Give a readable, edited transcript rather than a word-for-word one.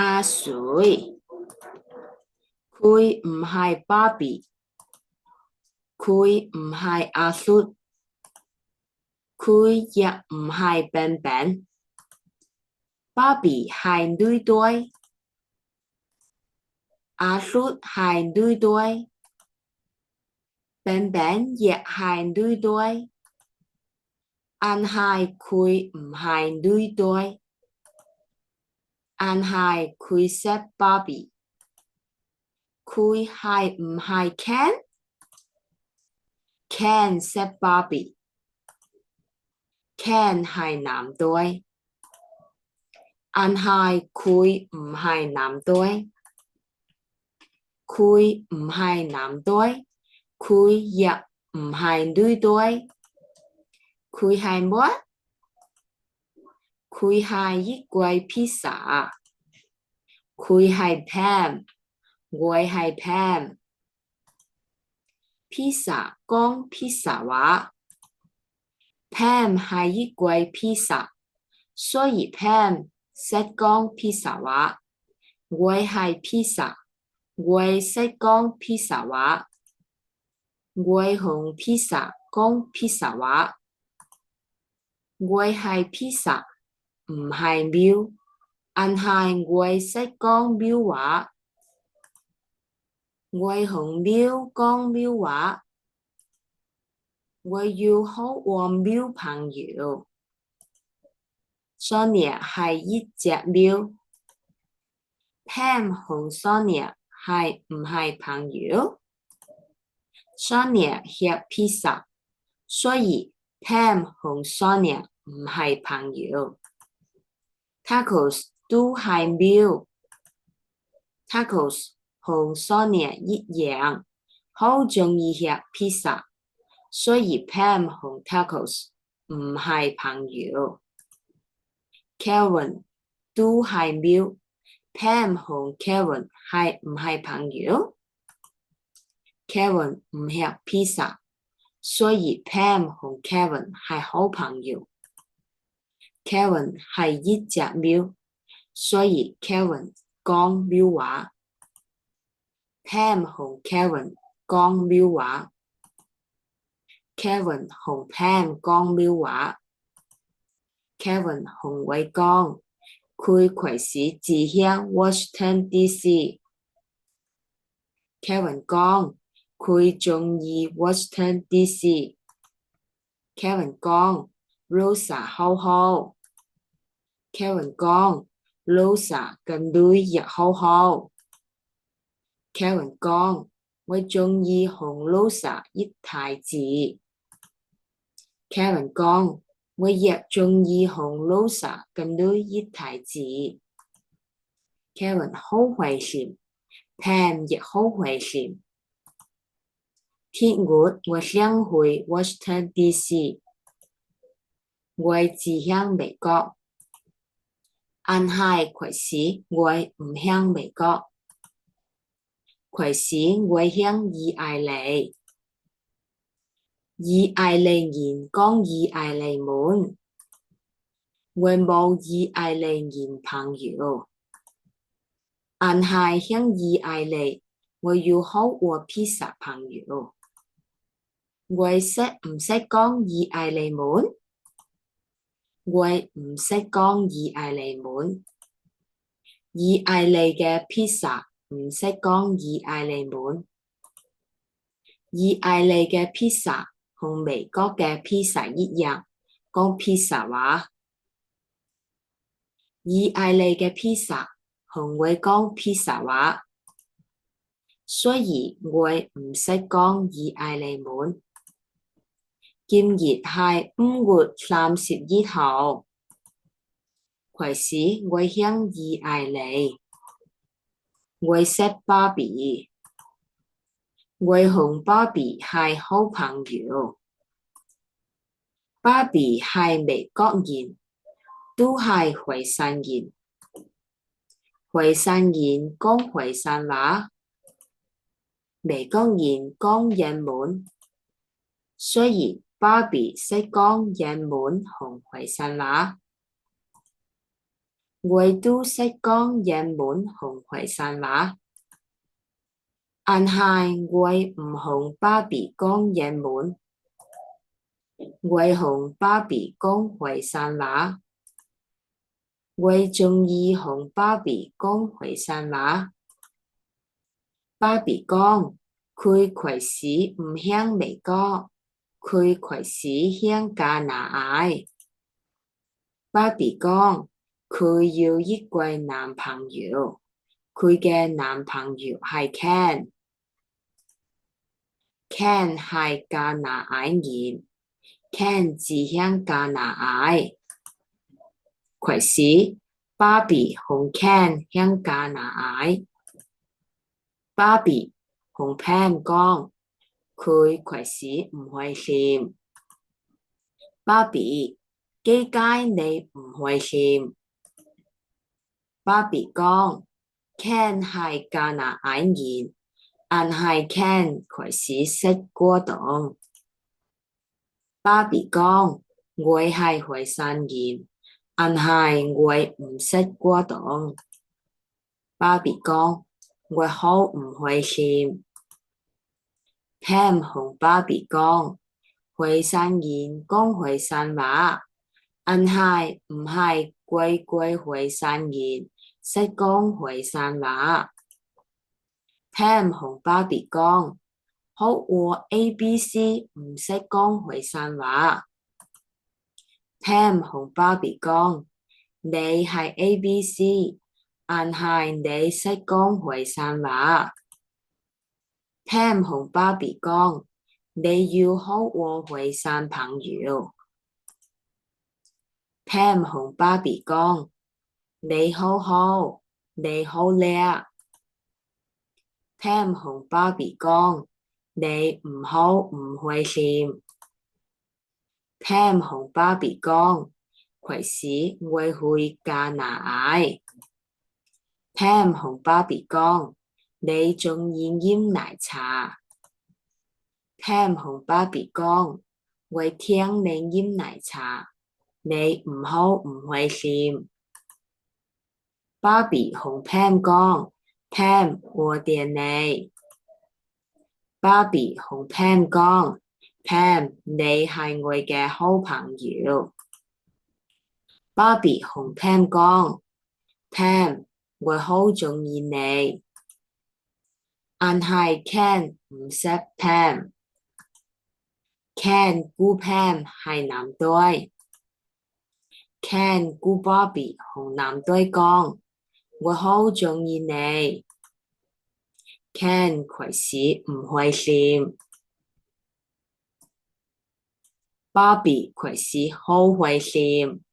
阿水，佢唔係芭比，佢唔係阿叔，佢亦唔係笨笨。芭比係女仔，阿叔係女仔，笨笨亦係女仔，但係佢唔係女仔，但係佢識芭比。佢係唔係 Ken？Ken 識芭比。Ken 係男仔，但係佢唔係男仔。佢唔係男仔，佢亦唔係女仔。佢係乜？佢係一塊披薩。佢係 Pam， 我係 Pam。披薩講披薩話。Pam 係一塊披薩，所以 Pam 識講披薩話。我係披薩，我識講披薩話。我同披薩講披薩話。我係披薩，唔係喵，但係我識講喵話。我同喵講喵話。我要好個喵朋友。Sonia 係一隻喵。Pam 同 Sonia 係唔係朋友？ Sonia 食披薩，所以 Pam 同 Sonia 唔係朋友。Tacos 都係喵。Tacos 同 Sonia 一樣，好鍾意食披薩，所以 Pam 同 Tacos 唔係朋友。Kevin 都係喵。Pam 同 Kevin 係唔係朋友？ Kevin 唔食披薩，所以 Pam 同 Kevin 係好朋友。Kevin 係一隻喵，所以 Kevin 講喵話。Pam 同 Kevin 講喵話。Kevin 同 Pam 講喵話。Kevin 同我講，佢隨時只響 Washington DC。Kevin 講，佢鍾意 Washington DC。Kevin 講 Rosa 好好。Kevin 講 Rosa 個女亦好好。Kevin 講，我鍾意同 Rosa 一齊住。Kevin 講，我亦鍾意同 Rosa 個女一齊住。Kevin 好開心。Pam 亦好開心。聽日我想去 Washington DC。我只響美國，但係隨時我唔響美國。隨時我響意大利。意大利人講意大利文，我冇意大利人朋友。但係響意大利，我有好個披薩朋友。我識唔識講意大利文？我唔識講意大利文。意大利嘅披薩唔識講意大利文。意大利嘅披薩同美國嘅披薩一樣，講披薩話。意大利嘅披薩同我講披薩話，所以我唔識講意大利文。今日係5月31號，隨時我響意大利。我識芭比，我同芭比係好朋友。芭比係美國人，都係華山人。華山人講華山話，美國人講英文，所以芭比識講英文同華山話。我都識講英文同回山話，但係我唔同爸比講英文，我同爸比講回山話。我鍾意同爸比講回山話。爸比講，佢開始唔響美國，佢開始響加拿大。爸比講，佢要一個男朋友，佢嘅男朋友係 Ken 係加拿大人 ，Ken 只響加拿大。開始，爸比同 Ken 響加拿大。爸比同 Pam 講，佢開始唔開心。爸比，點解你唔開心？爸比講 ，Ken 係加拿大人，但係 Ken 開始識果凍。爸比講，我係回山人，但係我唔識果凍。爸比講，我好唔開心。Pam 同爸比講，回山人講回山話，但係唔係個回山人識講回山話。Pam 同爸比講，好我 ABC 唔識講回山話。Pam 同爸比講，你係 ABC，但係你識講回山話。Pam 同爸比講，你要好我回山朋友。Pam 同爸比講，你好好，你好叻。Pam 同爸比講，你唔好唔開心。Pam 同爸比講，開始我去加拿大。Pam 同爸比講，你鍾意飲奶茶。Pam 同爸比講，我聽你飲奶茶，你唔好唔開心。爸比同 Pam 講 ，Pam 我點你。爸比同 Pam 講 ，Pam 你係我嘅好朋友。爸比同 Pam 講 ，Pam 我好鍾意你。但係 Ken 唔識 Pam。Ken 估 Pam 係男隊。Ken 估爸比同男隊講，我好鍾意你。Ken 開始唔開心。爸比開始好開心。